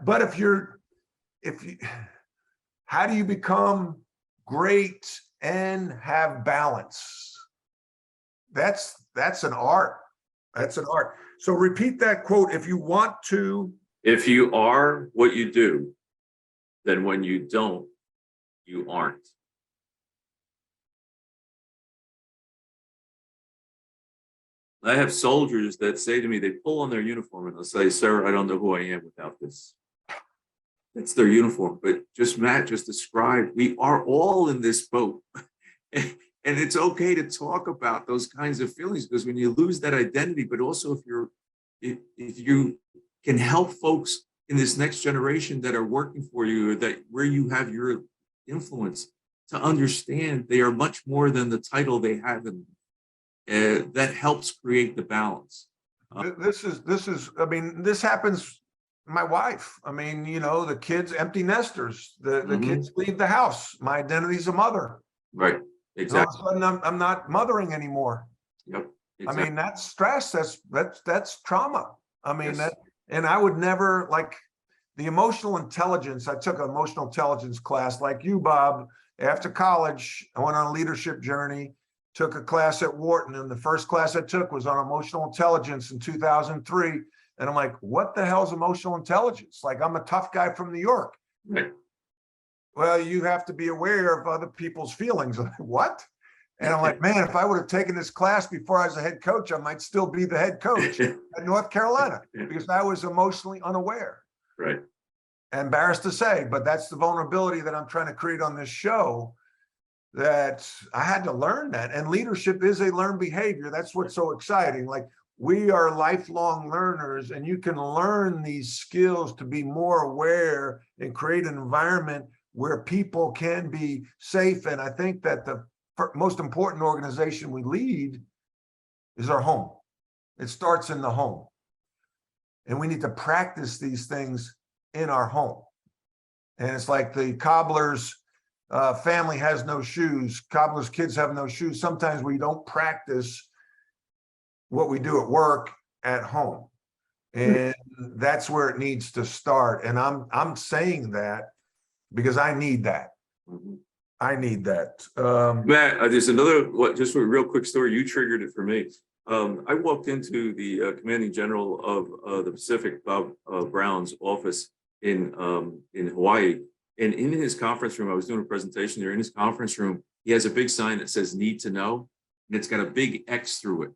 how do you become great and have balance? That's an art. That's an art. So repeat that quote. If you want to. If you are what you do, then when you don't, you aren't. I have soldiers that say to me, they pull on their uniform and they'll say, sir, I don't know who I am without this. It's their uniform. But just Matt just described, we are all in this boat. And it's okay to talk about those kinds of feelings, because when you lose that identity, but also if you can help folks in this next generation that are working for you, or that where you have your influence, to understand they are much more than the title they have, and that helps create the balance. This is, I mean, this happens. My wife, I mean, you know, the kids, empty nesters, the kids leave the house. My identity's a mother. Right. Exactly. All of a sudden, I'm not mothering anymore. Yep. Exactly. I mean, that's stress. That's trauma. I mean, Yes. and I would never, like, the emotional intelligence. I took an emotional intelligence class like you, Bob. After college, I went on a leadership journey, took a class at Wharton, and the first class I took was on emotional intelligence in 2003. And I'm like, what the hell's emotional intelligence? Like, I'm a tough guy from New York. Right. well, you have to be aware of other people's feelings. I'm like, what? And I'm like, man, if I would have taken this class before I was a head coach, I might still be the head coach at North Carolina because I was emotionally unaware. Right. Embarrassed to say, but that's the vulnerability that I'm trying to create on this show, that I had to learn that. And leadership is a learned behavior. That's what's so exciting. Like, we are lifelong learners, and you can learn these skills to be more aware and create an environment where people can be safe. And I think that the most important organization we lead is our home. It starts in the home. And we need to practice these things in our home. And it's like the cobbler's family has no shoes. Cobbler's kids have no shoes. Sometimes we don't practice what we do at work at home. And that's where it needs to start. And I'm saying that because I need that. I need that. Matt, there's another, just a real quick story. You triggered it for me. I walked into the commanding general of the Pacific, Bob Brown's office in Hawaii. And in his conference room, I was doing a presentation there. In his conference room, he has a big sign that says "Need to Know," and it's got a big X through it.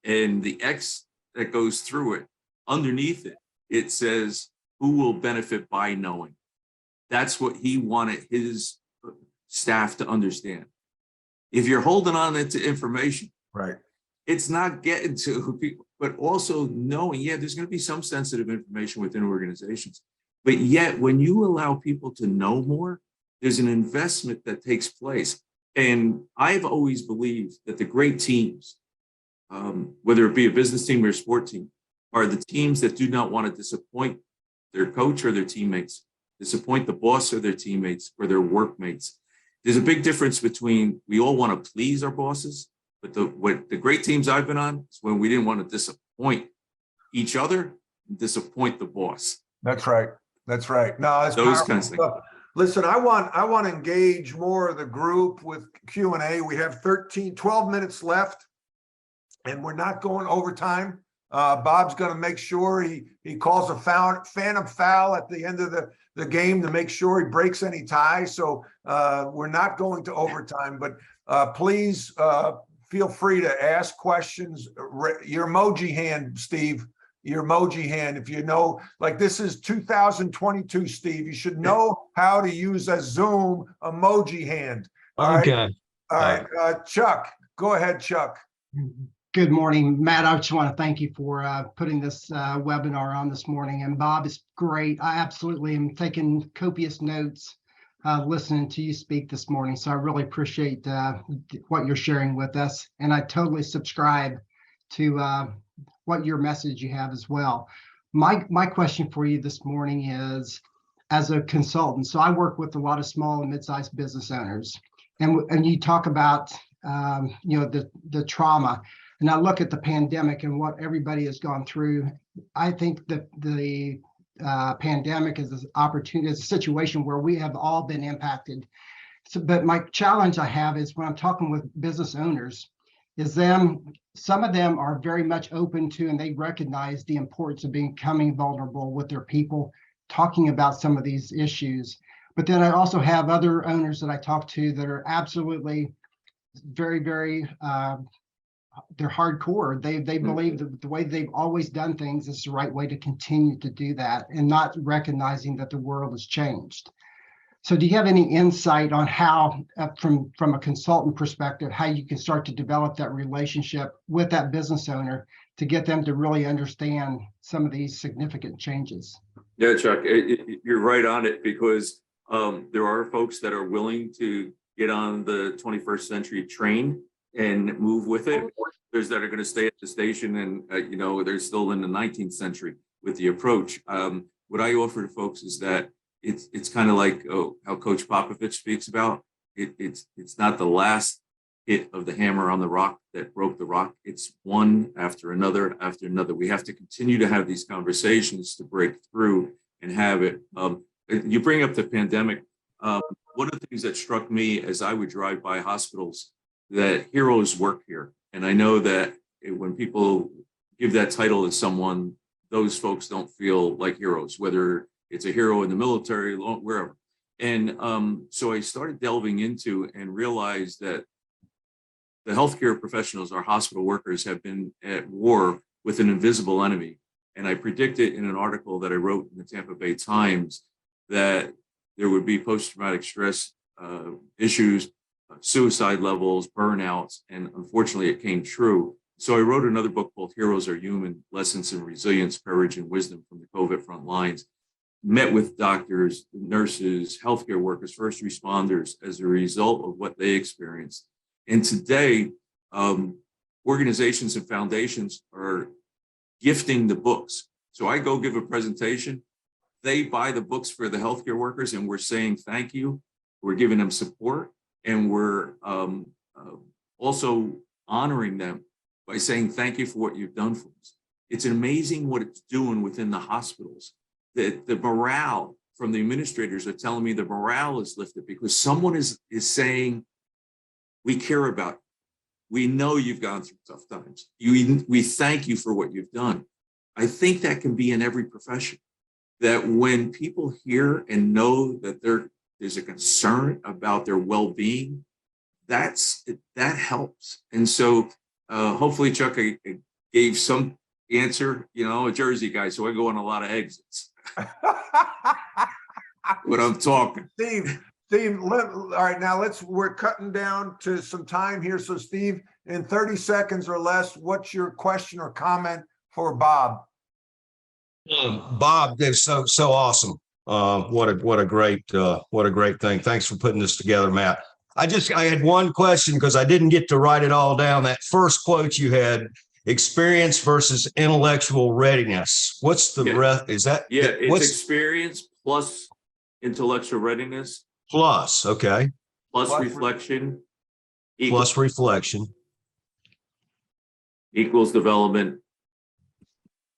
And the X that goes through it, underneath it, it says, "Who will benefit by knowing?" That's what he wanted his staff to understand. If you're holding on to information, Right. it's not getting to people, but also knowing, yeah, there's going to be some sensitive information within organizations. But yet, when you allow people to know more, there's an investment that takes place. And I've always believed that the great teams, whether it be a business team or a sport team, are the teams that do not want to disappoint their coach or their teammates, disappoint the boss or their teammates or their workmates. There's a big difference between, we all want to please our bosses, but what the great teams I've been on is when we didn't want to disappoint each other, disappoint the boss. That's right. That's right. No, it's Those powerful kinds of stuff. Listen, I want to engage more of the group with Q&A. We have 12 minutes left, and we're not going overtime. Bob's going to make sure he calls a phantom foul at the end of the game to make sure he breaks any ties. So we're not going to overtime, but please feel free to ask questions. Your emoji hand, Steve. Your emoji hand, if you know, like, this is 2022, Steve, you should know how to use a Zoom emoji hand. All Okay. right. All right. Chuck, go ahead, Chuck. Good morning, Matt. I just want to thank you for putting this webinar on this morning. And Bob, is great. I absolutely am taking copious notes listening to you speak this morning. So I really appreciate what you're sharing with us. And I totally subscribe to what your message you have as well. My question for you this morning is, as a consultant, so I work with a lot of small and mid-sized business owners, and you talk about the trauma, and I look at the pandemic and what everybody has gone through. I think that the pandemic is an opportunity, is a situation where we have all been impacted. So, but my challenge I have is when I'm talking with business owners, is some of them are very much open to, and they recognize the importance of becoming vulnerable with their people, talking about some of these issues. But then I also have other owners that I talk to that are absolutely very, very, they're hardcore. They believe that the way they've always done things is the right way to continue to do that, and not recognizing that the world has changed. So do you have any insight on how, from a consultant perspective, how you can start to develop that relationship with that business owner to get them to really understand some of these significant changes? Yeah, Chuck, you're right on it, because there are folks that are willing to get on the 21st century train and move with it. There's that are going to stay at the station and, they're still in the 19th century with the approach. What I offer to folks is that it's kind of like how Coach Popovich speaks about. It's not the last hit of the hammer on the rock that broke the rock. It's one after another after another. We have to continue to have these conversations to break through and have it. You bring up the pandemic. One of the things that struck me as I would drive by hospitals, that heroes work here. And I know that when people give that title to someone, those folks don't feel like heroes, whether it's a hero in the military, wherever. And so I started delving into and realized that the healthcare professionals, our hospital workers, have been at war with an invisible enemy. And I predicted in an article that I wrote in the Tampa Bay Times that there would be post-traumatic stress issues, suicide levels, burnouts, and unfortunately it came true. So I wrote another book called Heroes Are Human, Lessons in Resilience, Courage, and Wisdom from the COVID Front Lines. Met with doctors, nurses, healthcare workers, first responders as a result of what they experienced. And today, organizations and foundations are gifting the books. So I go give a presentation, they buy the books for the healthcare workers, and we're saying thank you. We're giving them support, and we're also honoring them by saying thank you for what you've done for us. It's amazing what it's doing within the hospitals. That the morale from the administrators are telling me the morale is lifted because someone is saying, we care about you. We know you've gone through tough times. We thank you for what you've done. I think that can be in every profession, that when people hear and know that there's a concern about their well-being, that helps. And so hopefully, Chuck, I gave some answer, a Jersey guy, so I go on a lot of exits. When I'm talking. Steve, all right, now we're cutting down to some time here. So Steve, in 30 seconds or less, what's your question or comment for Bob? Bob, that's so awesome. What a great thing. Thanks for putting this together, Matt. I had one question because I didn't get to write it all down. That first quote you had, experience versus intellectual readiness. What's the rest? Is that? Yeah, it's experience plus intellectual readiness. Plus, okay. Plus reflection. Plus reflection. Equals development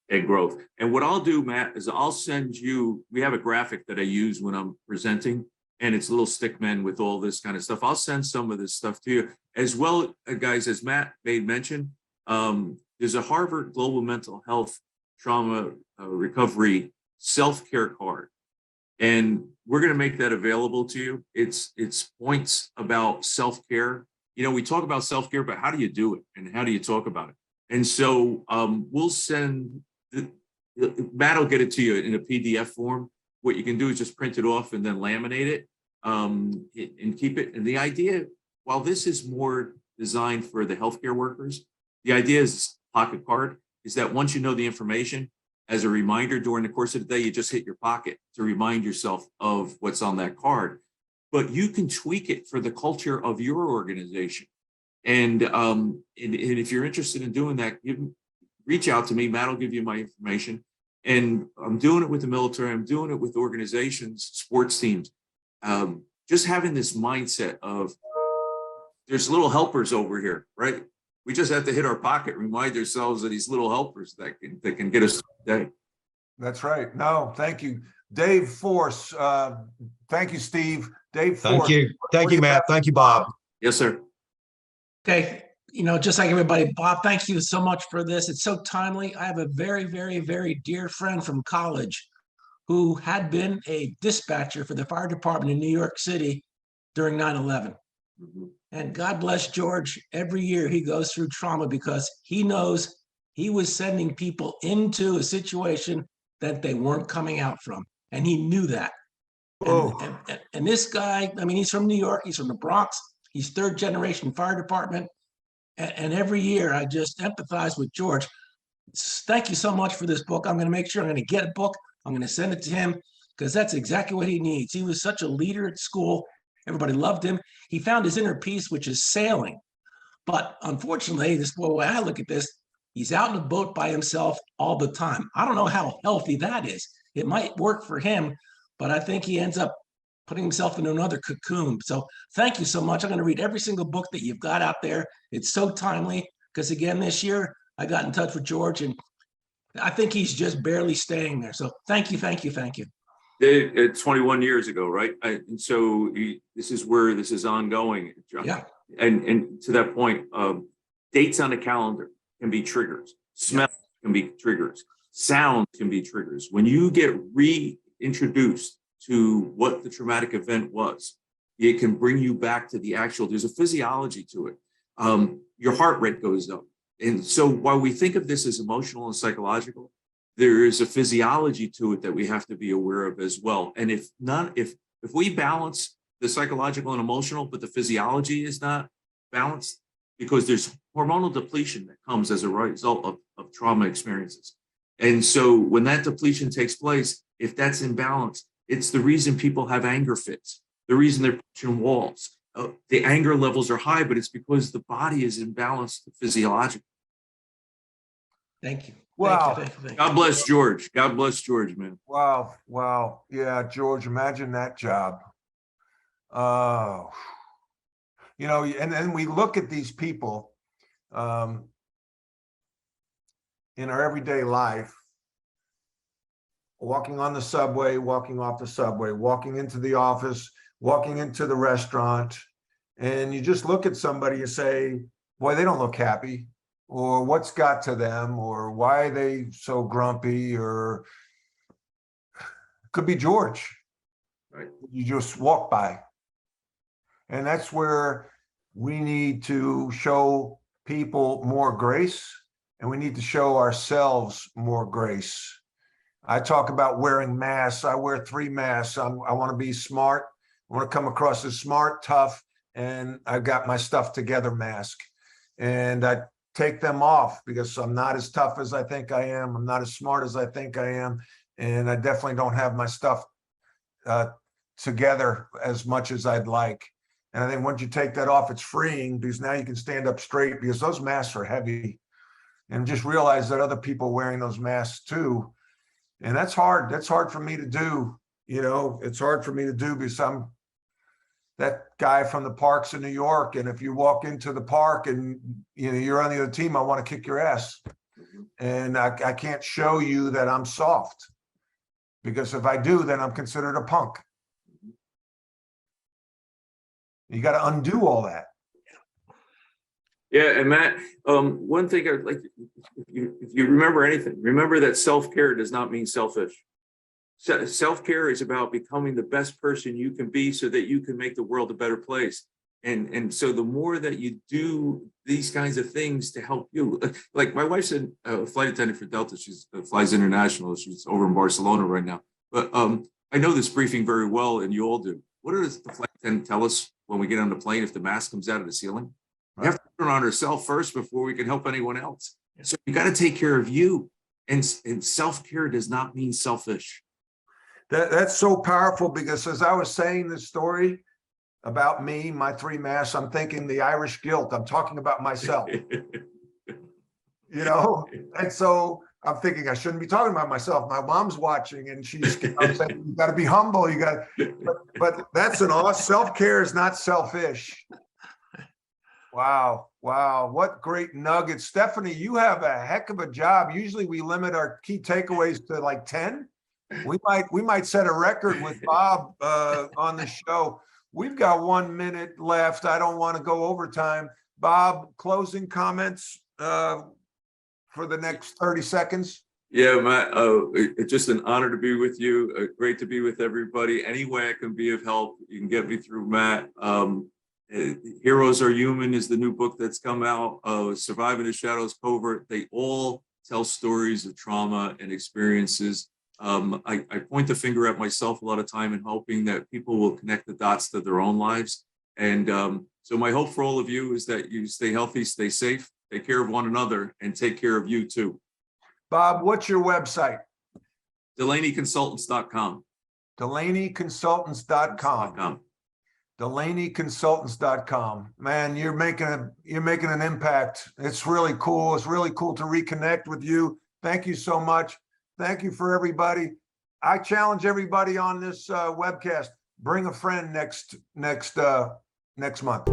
and growth. And what I'll do, Matt, is I'll send you, we have a graphic that I use when I'm presenting, and it's little stick men with all this kind of stuff. I'll send some of this stuff to you as well, guys, as Matt made mention. There's a Harvard Global Mental Health Trauma Recovery self-care card, and we're going to make that available to you. It's points about self-care. We talk about self-care, but how do you do it, and how do you talk about it? And so we'll send. Matt will get it to you in a PDF form. What you can do is just print it off and then laminate it and keep it. And the idea, while this is more designed for the healthcare workers, the idea is pocket card is that once you know the information, as a reminder during the course of the day, you just hit your pocket to remind yourself of what's on that card. But you can tweak it for the culture of your organization. And if you're interested in doing that, reach out to me. Matt will give you my information. And I'm doing it with the military. I'm doing it with organizations, sports teams. Just having this mindset of there's little helpers over here, right? We just have to hit our pocket, remind ourselves of these little helpers that can get us today. That's right. No, thank you. Dave Force. Thank you, Steve. Dave Force. Thank you. Thank you, Matt. Thank you, Bob. Yes, sir. Okay. Just like everybody, Bob, thank you so much for this. It's so timely. I have a very, very, very dear friend from college who had been a dispatcher for the fire department in New York City during 9/11. Mm-hmm. And God bless George. Every year he goes through trauma because he knows he was sending people into a situation that they weren't coming out from. And he knew that. And this guy, he's from New York. He's from the Bronx. He's third generation fire department. And every year I just empathize with George. Thank you so much for this book. I'm going to make sure I'm going to get a book. I'm going to send it to him because that's exactly what he needs. He was such a leader at school. Everybody loved him. He found his inner peace, which is sailing. But unfortunately, the way I look at this, he's out in a boat by himself all the time. I don't know how healthy that is. It might work for him, but I think he ends up putting himself into another cocoon. So thank you so much. I'm going to read every single book that you've got out there. It's so timely because, again, this year I got in touch with George, and I think he's just barely staying there. So thank you, thank you, thank you. 21 years ago, right? And so this is where this is ongoing. John. Yeah. And to that point, dates on the calendar can be triggers. Smell can be triggers. Sounds can be triggers. When you get reintroduced to what the traumatic event was. It can bring you back to the actual, there's a physiology to it. Your heart rate goes up. And so while we think of this as emotional and psychological, there is a physiology to it that we have to be aware of as well. And if we balance the psychological and emotional, but the physiology is not balanced, because there's hormonal depletion that comes as a result of trauma experiences. And so when that depletion takes place, if that's imbalanced, it's the reason people have anger fits, the reason they're pushing walls. The anger levels are high, but it's because the body is imbalanced physiologically. Thank you. Wow. Thank you. God bless George. God bless George, man. Wow. Wow. Yeah, George, imagine that job. You know, and then we look at these people in our everyday life, walking on the subway, walking off the subway, walking into the office, walking into the restaurant, and you just look at somebody and say, boy, they don't look happy, or what's got to them, or why are they so grumpy, or could be George. Right. You just walk by. And that's where we need to show people more grace, and we need to show ourselves more grace. I talk about wearing masks. I wear 3 masks. I want to be smart. I want to come across as smart, tough, and I've got my stuff together mask. And I take them off because I'm not as tough as I think I am. I'm not as smart as I think I am. And I definitely don't have my stuff together as much as I'd like. And I think once you take that off, it's freeing, because now you can stand up straight, because those masks are heavy. And just realize that other people are wearing those masks too. And that's hard. That's hard for me to do. You know, it's hard for me to do because I'm that guy from the parks in New York. And if you walk into the park and you're on the other team, I want to kick your ass. And I can't show you that I'm soft, because if I do, then I'm considered a punk. You got to undo all that. Yeah, and Matt, one thing I'd like, if you remember anything, remember that self-care does not mean selfish. Self-care is about becoming the best person you can be so that you can make the world a better place. And so the more that you do these kinds of things to help you, like my wife's a flight attendant for Delta. She flies international. She's over in Barcelona right now. But I know this briefing very well, and you all do. What does the flight attendant tell us when we get on the plane if the mask comes out of the ceiling? We have to put it on ourselves first before we can help anyone else. So you got to take care of you. And self-care does not mean selfish. That's so powerful, because as I was saying this story about me, my 3 masks, I'm thinking the Irish guilt. I'm talking about myself, and so I'm thinking I shouldn't be talking about myself. My mom's watching, and I'm saying, you got to be humble. But that's an awesome, self-care is not selfish. Wow. What great nuggets. Stephanie, you have a heck of a job. Usually we limit our key takeaways to like 10. We might set a record with Bob on the show. We've got 1 minute left. I don't want to go overtime. Bob, closing comments for the next 30 seconds. Yeah, Matt, it's just an honor to be with you. Great to be with everybody. Any way I can be of help, you can get me through Matt. Heroes Are Human is the new book that's come out. Surviving the Shadows Covert. They all tell stories of trauma and experiences. I point the finger at myself a lot of time in hoping that people will connect the dots to their own lives. And so my hope for all of you is that you stay healthy, stay safe, take care of one another, and take care of you too. Bob, what's your website? DelaneyConsultants.com. DelaneyConsultants.com. DelaneyConsultants.com. Man, you're making an impact. It's really cool. It's really cool to reconnect with you. Thank you so much. Thank you for everybody. I challenge everybody on this webcast. Bring a friend next month.